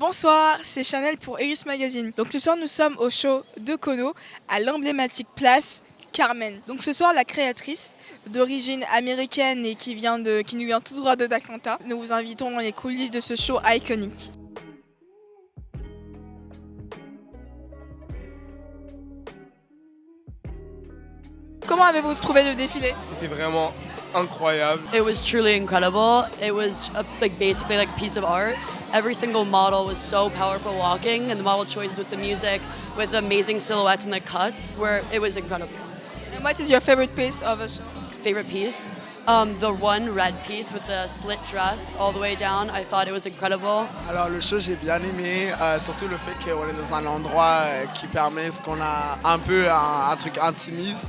Bonsoir, c'est Chanel pour Yris Magazine. Donc ce soir nous sommes au show d'Eukono à l'emblématique Place Carmen. Donc ce soir la créatrice d'origine américaine et qui nous vient tout droit d'Atlanta. Nous vous invitons dans les coulisses de ce show iconique. Comment avez-vous trouvé le défilé? C'était vraiment incroyable. It was truly incredible. It was basically like a piece of art. Every single model was so powerful walking, and the model choices with the music, with the amazing silhouettes and the cuts, where it was incredible. And what is your favorite piece of the show? Favorite piece? The one red piece with the slit dress all the way down. I thought it was incredible. Alors le show j'ai bien aimé, surtout le fait qu'on est dans un endroit qui permet ce qu'on a un peu un truc intimiste.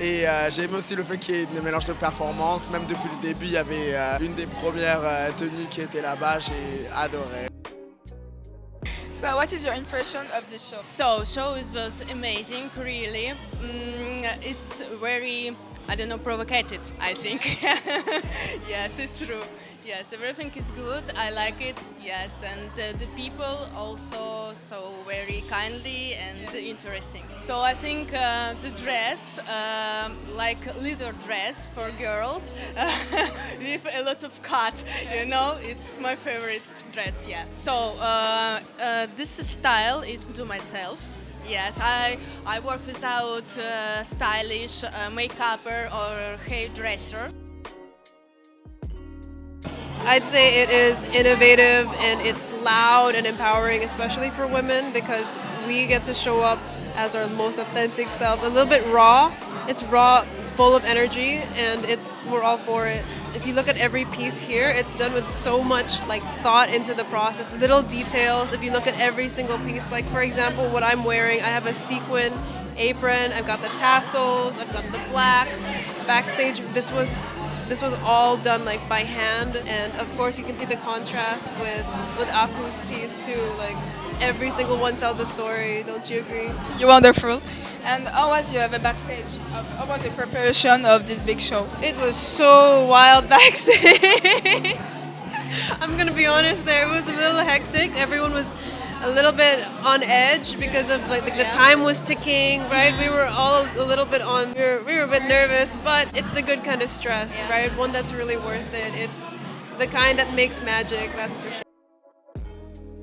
Et j'ai aimé aussi le fait qu'il y ait des mélanges de performances. Même depuis le début, il y avait une des premières tenues qui était là-bas. J'ai adoré. So, what is your impression of this show? So, show was amazing, really. It's very, provocative, I think. Yes, it's true. Yes, everything is good. I like it. Yes, and the people also so very kindly and interesting. So I think the dress, like leather dress for girls, with a lot of cut. It's my favorite dress. Yeah. So this style is to myself. Yes, I work without stylish makeupper or hairdresser. I'd say it is innovative and it's loud and empowering, especially for women, because we get to show up as our most authentic selves. A little bit raw. It's raw, full of energy, and we're all for it. If you look at every piece here, it's done with so much thought into the process, little details. If you look at every single piece, for example, what I'm wearing, I have a sequin apron, I've got the tassels, I've got the blacks. Backstage, this was all done by hand, and of course you can see the contrast with Aku's piece too. Every single one tells a story. Don't you agree? You're wonderful. And how was the backstage? How was the preparation of this big show? It was so wild backstage. I'm gonna be honest there. It was a little hectic. Everyone was a little bit on edge because of the time was ticking, right? We were all a little bit we were a bit nervous, but it's the good kind of stress, right? One that's really worth it. It's the kind that makes magic, that's for sure.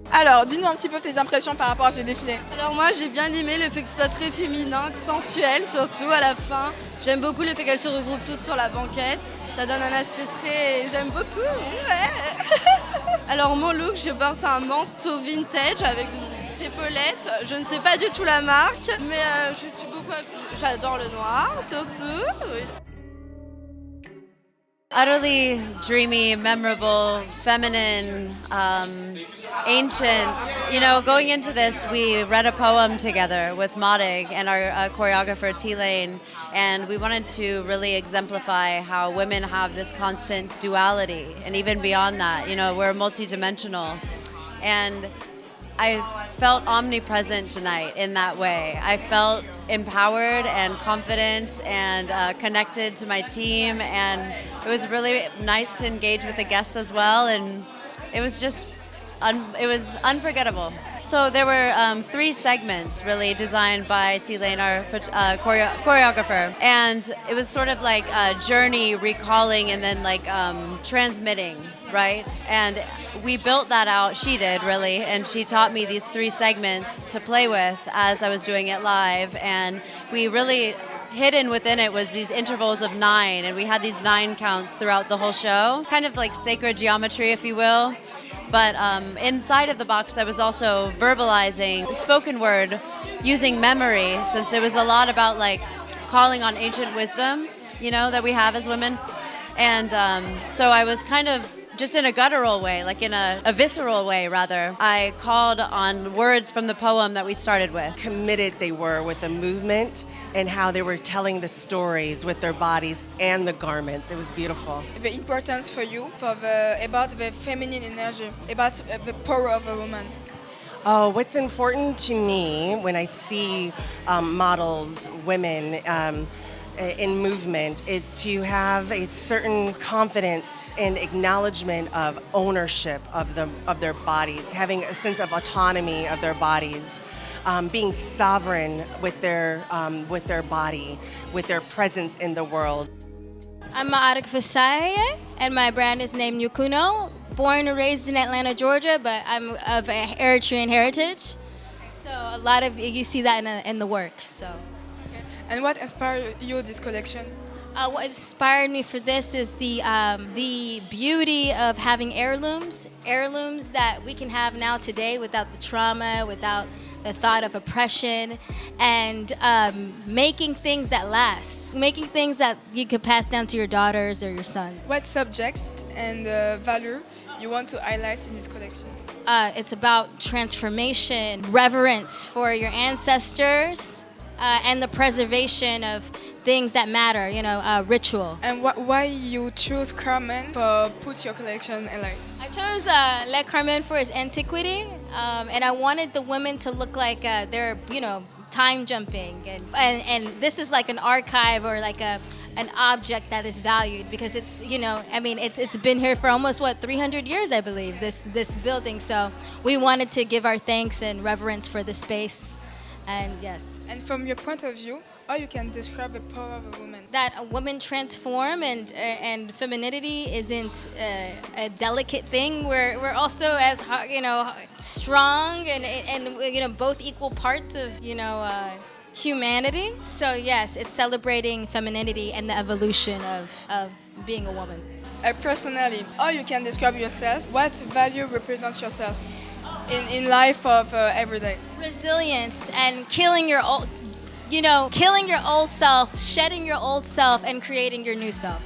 Alors, dis-nous un petit peu tes impressions par rapport à ce défilé. Alors moi j'ai bien aimé le fait que ce soit très féminin, sensuel surtout à la fin. J'aime beaucoup le fait qu'elles se regroupent toutes sur la banquette. Ça donne un aspect j'aime beaucoup, ouais. Alors mon look, je porte un manteau vintage avec des épaulettes. Je ne sais pas du tout la marque, mais j'adore le noir surtout. Oui. Utterly dreamy, memorable, feminine, ancient. Going into this, we read a poem together with Marik and our choreographer T-Lane, and we wanted to really exemplify how women have this constant duality, and even beyond that, we're multidimensional. And I felt omnipresent tonight in that way. I felt empowered and confident and connected to my team, and it was really nice to engage with the guests as well, and it was just it was unforgettable. So there were 3 segments really designed by T-Lane, our choreographer, and it was sort of like a journey, recalling, and then transmitting, right? And we built that out, she did really, and she taught me these 3 segments to play with as I was doing it live, and we really hidden within it was these intervals of 9, and we had these 9 counts throughout the whole show, kind of like sacred geometry, if you will. But inside of the box, I was also verbalizing spoken word using memory, since it was a lot about calling on ancient wisdom, that we have as women. And so I was kind of just in a guttural way, in a visceral way, rather. I called on words from the poem that we started with. Committed they were with the movement and how they were telling the stories with their bodies and the garments. It was beautiful. The importance for you about the feminine energy, about the power of a woman. Oh, what's important to me when I see models, women, in movement is to have a certain confidence and acknowledgement of ownership of their bodies, having a sense of autonomy of their bodies, being sovereign with their body, with their presence in the world. I'm Marik Vasaye, and my brand is named Eukono. Born and raised in Atlanta, Georgia, but I'm of Eritrean heritage. So a lot of you see that in the work. So. Okay. And what inspired you this collection? What inspired me for this is the beauty of having heirlooms that we can have now today without the trauma, without the thought of oppression, and making things that last, making things that you could pass down to your daughters or your sons. What subjects and value you want to highlight in this collection? It's about transformation, reverence for your ancestors, and the preservation of things that matter, ritual. And why you choose Carmen for put your collection in like? I chose Le Carmen for its antiquity, and I wanted the women to look like they're, time jumping, and this is like an archive or like an object that is valued because it's, it's been here for almost 300 years, I believe, this building. So we wanted to give our thanks and reverence for the space, and yes. And from your point of view, how you can describe the power of a woman? That a woman transform and femininity isn't a delicate thing. We're also as strong and both equal parts of humanity. So yes, it's celebrating femininity and the evolution of being a woman. Personally, how you can describe yourself? What value represents yourself in life of every day? Resilience and killing your old self, shedding your old self, and creating your new self.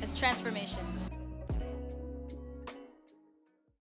It's transformation.